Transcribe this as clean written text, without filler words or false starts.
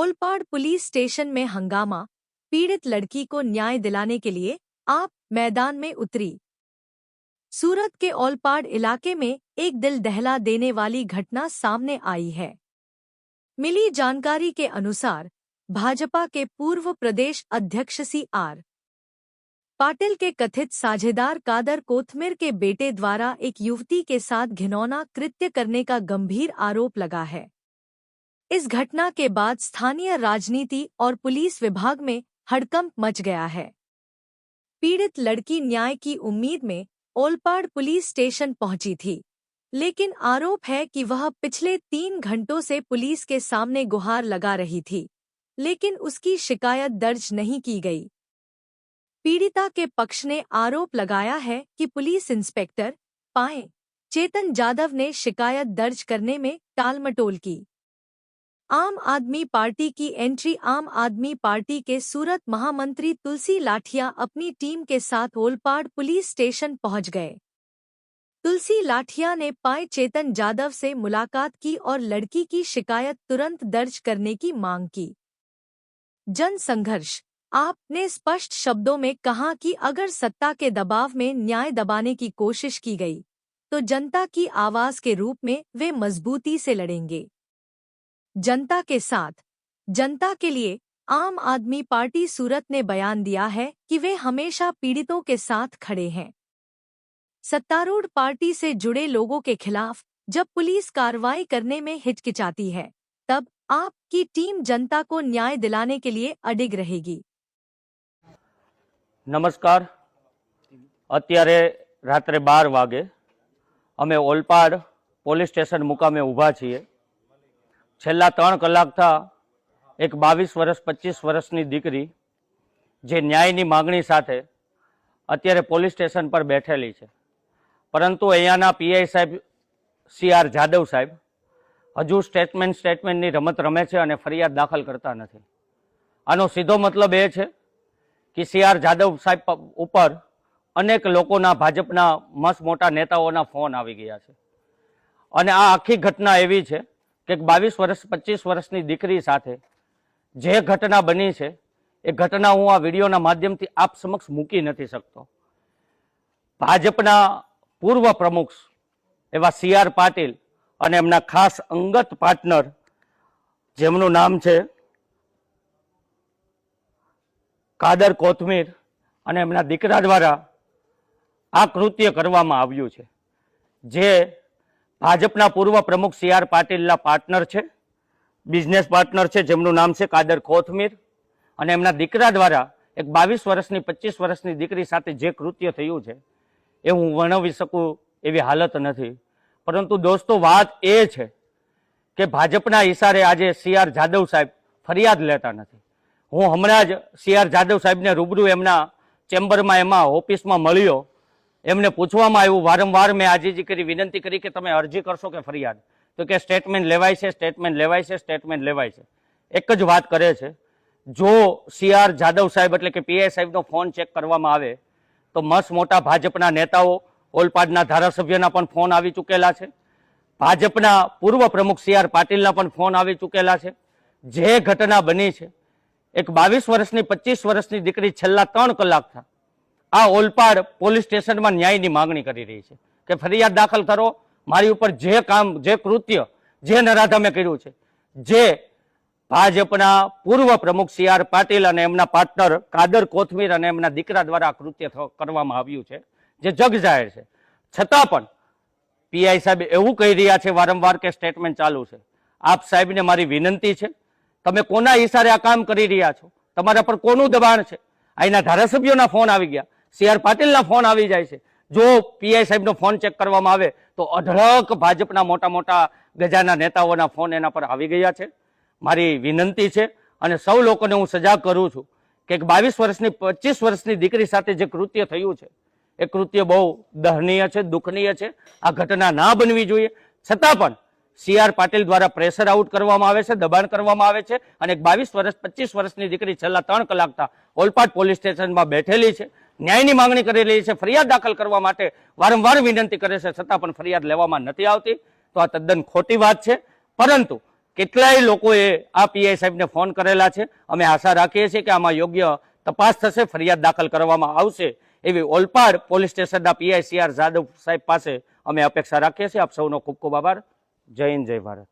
Olpad police station में हंगामा, पीड़ित लड़की को न्याय दिलाने के लिए आप मैदान में उतरी। सूरत के ओलपाड़ इलाके में एक दिल दहला देने वाली घटना सामने आई है। मिली जानकारी के अनुसार भाजपा के पूर्व प्रदेश अध्यक्ष CR पाटिल के कथित साझेदार कादर कोथमिर के बेटे द्वारा एक युवती के साथ घिनौना कृत्य करने का गंभीर आरोप लगा है। इस घटना के बाद स्थानीय राजनीति और पुलिस विभाग में हड़कंप मच गया है। पीड़ित लड़की न्याय की उम्मीद में ओलपाड़ पुलिस स्टेशन पहुंची थी, लेकिन आरोप है कि वह पिछले 3 घंटों से पुलिस के सामने गुहार लगा रही थी, लेकिन उसकी शिकायत दर्ज नहीं की गई। पीड़िता के पक्ष ने आरोप लगाया है कि पुलिस इंस्पेक्टर पाए चेतन जाधव ने शिकायत दर्ज करने में टालमटोल की। आम आदमी पार्टी की एंट्री। आम आदमी पार्टी के सूरत महामंत्री तुलसी लाठिया अपनी टीम के साथ ओलपाड़ पुलिस स्टेशन पहुंच गए। तुलसी लाठिया ने पाए चेतन जाधव से मुलाकात की और लड़की की शिकायत तुरंत दर्ज करने की मांग की। जन संघर्ष आपने स्पष्ट शब्दों में कहा कि अगर सत्ता के दबाव में न्याय दबाने की कोशिश की गई, तो जनता की आवाज के रूप में वे मजबूती से लड़ेंगे। जनता के साथ, जनता के लिए आम आदमी पार्टी सूरत ने बयान दिया है कि वे हमेशा पीड़ितों के साथ खड़े हैं। सत्तारूढ़ पार्टी से जुड़े लोगों के खिलाफ जब पुलिस कार्रवाई करने में हिचकिचाती है, तब आपकी टीम जनता को न्याय दिलाने के लिए अडिग रहेगी। नमस्कार। अत्यारे रात्रे 12 वागे अमे ओलपाड़ पोलीस स्टेशन मुकामे ऊभा छीए। छेल्ला 3 कलाक था एक 22 वर्ष 25 वर्षनी दीकरी जे न्यायनी मागणी साथे अत्यारे पोलीस स्टेशन पर बैठेली छे, परंतु अहींयाना PI साहेब CR जाधव साहेब हजू स्टेटमेंटनी रमत रमे छे अने फरियाद दाखल करता नथी। आनो सीधो मतलब ए छे कि CR जाधव साहेब उपर अनेक लोकोना भाजपना मस्त मोटा नेताओना फोन आवी गया छे अने आ आखी घटना एवी छे कि 22 वर्ष 25 वर्षनी दीकरी साथे जे घटना बनी छे ए घटना हूँ आ विडियोना माध्यमथी आप समक्ष मूकी नथी शकतो। भाजपना पूर्व प्रमुख एवा CR पाटिल अने एमना खास अंगत पार्टनर जेमनुं नाम छे कादर कोथमिर अने एमना दीकरा द्वारा आ कृत्य करवामां आव्युं छे, जे भाजपना पूर्व प्रमुख CR पाटिलना पार्टनर छे, बिजनेस पार्टनर छे, जेमनुं नाम छे कादर कोथमिर अने एमना दीकरा द्वारा एक 22 वर्षनी 25 वर्षनी दीकरी साथे जे कृत्य थयुं छे ए हूँ वर्णवी सकूं एवी हालत नथी। परंतु दोस्तों वात ए छे के भाजपना इशारे आजे CR जाधव साहेब फरियाद लेता नथी। हूँ हमणां ज CR जाधव साहेबने रूबरू एमना चेम्बरमां एमां ऑफिसमां मळ्यो। एमने पूछवामां आव्युं, वारंवार मैं आजीजी करी, विनंती करी के तमे अरजी करशो के फरियाद, तो के स्टेटमेंट लेवाय छे, स्टेटमेंट लेवाय छे, स्टेटमेंट लेवाय छे। एक ज वात करे छे, जो CR जाधव साहेब एटले के PI साहेबनो फोन चेक करवामां आवे तो मस्त मोटा भाजपना नेताओ, ओलपाडना धारासभ्यना पण फोन आवी चूकेला छे, भाजपना पूर्व प्रमुख CR पाटिलना पण फोन आवी चूकेला छे। जे घटना बनी छे, एक 22 वर्षनी 25 वर्षनी दीकरी छेल्ला 3 कलाक था आ ओलपाड़ पोलीस स्टेशन में न्यायनी मांगणी करी रही है कि फरियाद दाखल करो, मारी उपर जे काम, जे कृत्य, जे नराधमे कर्युं छे, जे भाजपना पूर्व प्रमुख CR पाटिल अने एमना पार्टनर कादर कोथमिर अने एमना दीकरा द्वारा कृत्य करवामां आव्युं छे, जे जग जाहेर छे, छतां पण PI साहेब एवुं कही रह्या छे वारंवार के स्टेटमेंट चालू छे। आप साहेबने मारी विनंती छे, तमे कोना इशारे आ काम करी रह्या छो, तमारा पर कोनुं दबाण छे? અહીંના ધારાસભ્યોના ફોન આવી ગયા, CR પાટીલના ફોન આવી જાય છે। જો PI સાહેબનો ફોન ચેક કરવામાં આવે તો અઢળક ભાજપના મોટા મોટા ગજાના નેતાઓના ફોન એના પર આવી ગયા છે। મારી વિનંતી છે અને સૌ લોકોને હું સજાગ કરું છું કે 22 વર્ષની 25 વર્ષની દીકરી સાથે જે કૃત્ય થયું છે એ કૃત્ય બહુ દહનીય છે, દુઃખનીય છે। આ ઘટના ના બનવી જોઈએ, છતાં પણ CR પાટીલ द्वारा प्रेशर आउट करवामां आवे छे, दबाण करवामां आवे छे अने 22 वर्ष 25 वर्षनी दीकरी छेल्ला 3 कलाक था ओलपाड़ पोलीस स्टेशन में बैठेली छे, न्यायनी मांगणी करी रही छे, फरियाद दाखल करवा माटे वारंवार विनंती करे छे, छतां पण फरियाद लेवामां नथी आवती। तो आ तद्दन खोटी वात छे। परंतु કેટલાય લોકોએ આ પીઆઈ સાહેબને ફોન કરેલા છે. અમે આશા રાખીએ છીએ કે આમાં યોગ્ય તપાસ થશે, ફરિયાદ દાખલ કરવામાં આવશે એવી ઓલપાડ પોલીસ સ્ટેશનના પીઆઈ CR જાદવ સાહેબ પાસે અમે અપેક્ષા રાખીએ છીએ. આપ સૌનો ખૂબ ખૂબ આભાર. જય હિન્દ, જય ભારત.